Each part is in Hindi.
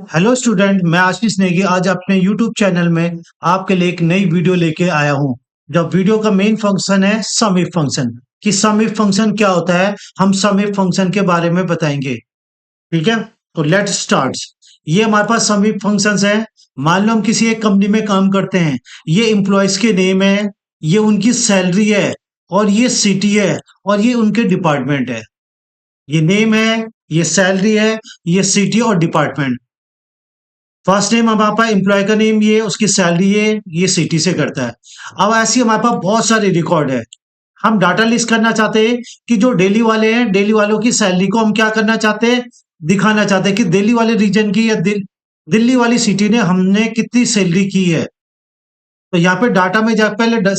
हेलो स्टूडेंट, मैं आशीष नेगी आज अपने यूट्यूब चैनल में आपके लिए एक नई वीडियो लेके आया हूँ। जब वीडियो का मेन फंक्शन है सम इफ फंक्शन, कि सम इफ फंक्शन क्या होता है, हम सम इफ फंक्शन के बारे में बताएंगे। ठीक है, तो लेट्स स्टार्ट। ये हमारे पास सम इफ फंक्शंस है। मान लो हम किसी एक कंपनी में काम करते हैं, ये एम्प्लॉयज के नेम है, ये उनकी सैलरी है, और ये सिटी है, और ये उनके डिपार्टमेंट है। ये नेम है, ये सैलरी है, ये सिटी और डिपार्टमेंट। फर्स्ट नेम हमारे पास एम्प्लॉय का नेम ये, उसकी सैलरी ये सिटी से करता है। अब ऐसी हमारे पास बहुत सारे रिकॉर्ड है। हम डाटा लिस्ट करना चाहते हैं कि जो डेली वाले हैं, डेली वालों की सैलरी को हम क्या करना चाहते हैं, दिखाना चाहते हैं कि दिल्ली वाले रीजन की या दिल्ली वाली सिटी ने हमने कितनी सैलरी की है। तो यहाँ पे डाटा में जाकर पहले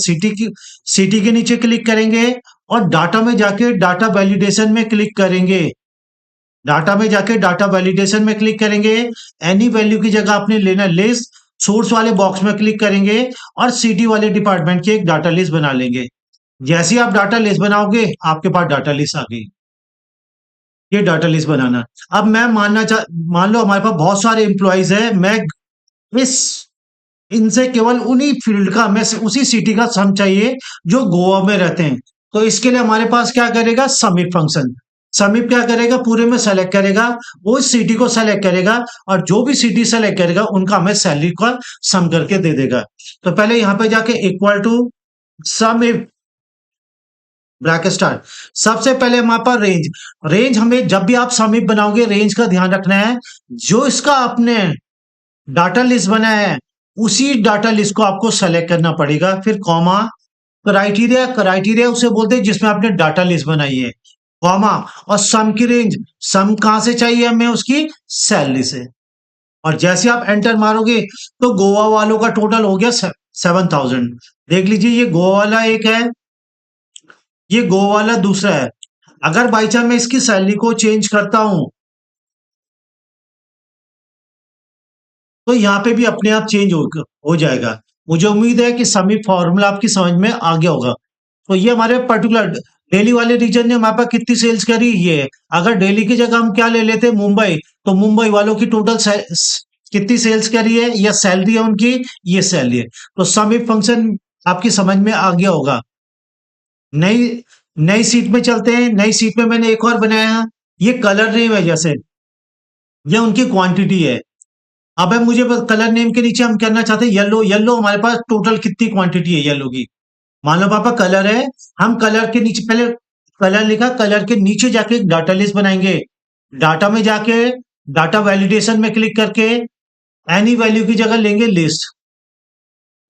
सिटी के नीचे क्लिक करेंगे, और डाटा में जाके डाटा वैलिडेशन में क्लिक करेंगे। डाटा में जाके डाटा वैलिडेशन में क्लिक करेंगे। एनी वैल्यू की जगह आपने लेना लिस्ट, सोर्स वाले बॉक्स में क्लिक करेंगे, और सिटी वाले डिपार्टमेंट की एक डाटा लिस्ट बना लेंगे। जैसे ही आप डाटा लिस्ट बनाओगे, आपके पास डाटा लिस्ट आ गई। ये डाटा लिस्ट बनाना। अब मैं मान लो हमारे पास बहुत सारे एम्प्लॉयज है, मैं इस इनसे केवल उन्हीं फील्ड का, मैं उसी सिटी का सम चाहिए जो गोवा में रहते हैं। तो इसके लिए हमारे पास क्या करेगा, समिप फंक्शन। समिप क्या करेगा, पूरे में सेलेक्ट करेगा, वो इस सिटी को सेलेक्ट करेगा, और जो भी सिटी सेलेक्ट करेगा उनका हमें सैलरी का सम करके दे देगा। तो पहले यहां पे जाके equal to SUMIF bracket start. सबसे पहले हमारे पास रेंज। रेंज हमें जब भी आप सम इफ बनाओगे, रेंज का ध्यान रखना है। जो इसका आपने डाटा लिस्ट बनाया है, उसी डाटा लिस्ट को आपको सेलेक्ट करना पड़ेगा। फिर कॉमा, क्राइटेरिया। क्राइटेरिया उसे बोलते हैं जिसमें आपने डाटा लिस्ट बनाई है, कॉमा, और सम की रेंज। सम कहां से चाहिए हमें, उसकी सैलरी से। और जैसे आप एंटर मारोगे तो गोवा वालों का टोटल हो गया 7,000। देख लीजिए, ये गोवा वाला एक है, ये गोवा वाला दूसरा है। अगर बाई चांस मैं इसकी सैलरी को चेंज करता हूं, तो यहाँ पे भी अपने आप चेंज हो जाएगा। मुझे उम्मीद है कि समी फॉर्मूला आपकी समझ में आ गया होगा। तो ये हमारे पर्टिकुलर दिल्ली वाले रीजन ने हमारे पास कितनी सेल्स करी, ये है। अगर दिल्ली की जगह हम क्या ले लेते, मुंबई, तो मुंबई वालों की टोटल कितनी सेल्स करी है, या सैलरी है उनकी, ये सैलरी है। तो समी फंक्शन आपकी समझ में आ गया होगा। नई नई सीट में चलते हैं। नई सीट में मैंने एक और बनाया है, ये कलर नेम है। जैसे ये उनकी क्वांटिटी है। अब है मुझे कलर नेम के नीचे हम करना चाहते हैं येलो। येलो हमारे पास टोटल कितनी क्वांटिटी है येलो की। मान लो पापा कलर है, हम कलर के नीचे पहले कलर लिखा, कलर के नीचे जाके एक डाटा लिस्ट बनाएंगे। डाटा में जाके डाटा वैलिडेशन में क्लिक करके एनी वैल्यू की जगह लेंगे लिस्ट।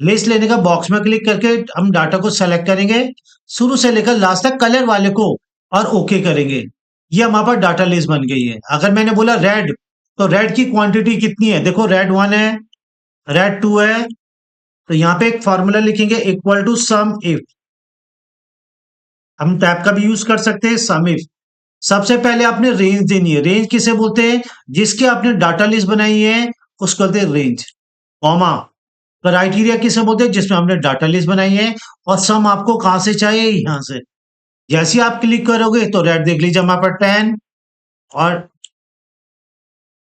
लिस्ट लेने का बॉक्स में क्लिक करके हम डाटा को सेलेक्ट करेंगे, शुरू से लेकर लास्ट तक कलर वाले को, और ओके करेंगे। ये हमारे पास डाटा लिस्ट बन गई है। अगर मैंने बोला रेड, तो रेड की क्वांटिटी कितनी है, देखो रेड 1 है, रेड 2 है। तो यहाँ पे एक फॉर्मूला लिखेंगे, इक्वल टू सम इफ। हम टैब का भी यूज कर सकते हैं, सम इफ। सबसे पहले आपने रेंज देनी है। रेंज किसे बोलते हैं, जिसके आपने डाटा लिस्ट बनाई है उसको बोलते हैं रेंज, कॉमा। क्राइटेरिया किसे बोलते हैं, जिसमें हमने डाटा लिस्ट बनाई है, और सम आपको कहां से चाहिए, यहां से। जैसे आप क्लिक करोगे तो रेड देख लीजिए हमारे पास 10 और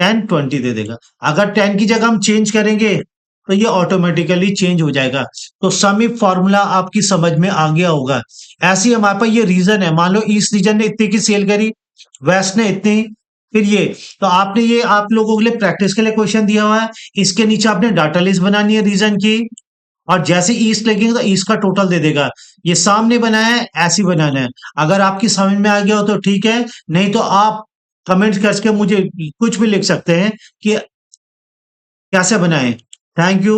10 20 दे देगा। अगर 10 की जगह हम चेंज करेंगे तो ये ऑटोमेटिकली चेंज हो जाएगा। तो सम इफ फॉर्मूला आपकी समझ में आ गया होगा। ऐसे ही हमारे पास ये रीजन है। मान लो ईस्ट रीजन ने इतनी की सेल करी, वेस्ट ने इतनी, फिर ये। तो आपने ये आप लोगों के लिए प्रैक्टिस के लिए क्वेश्चन दिया हुआ है। इसके नीचे आपने डाटा लिस्ट बनानी है रीजन की, और जैसे ईस्ट लगेंगे तो ईस्ट का टोटल दे देगा। ये सामने बनाया है, ऐसे बनाना है। अगर आपकी समझ में आ गया हो तो ठीक है, नहीं तो आप कमेंट करके मुझे कुछ भी लिख सकते हैं कि कैसे बनाएं। Thank you.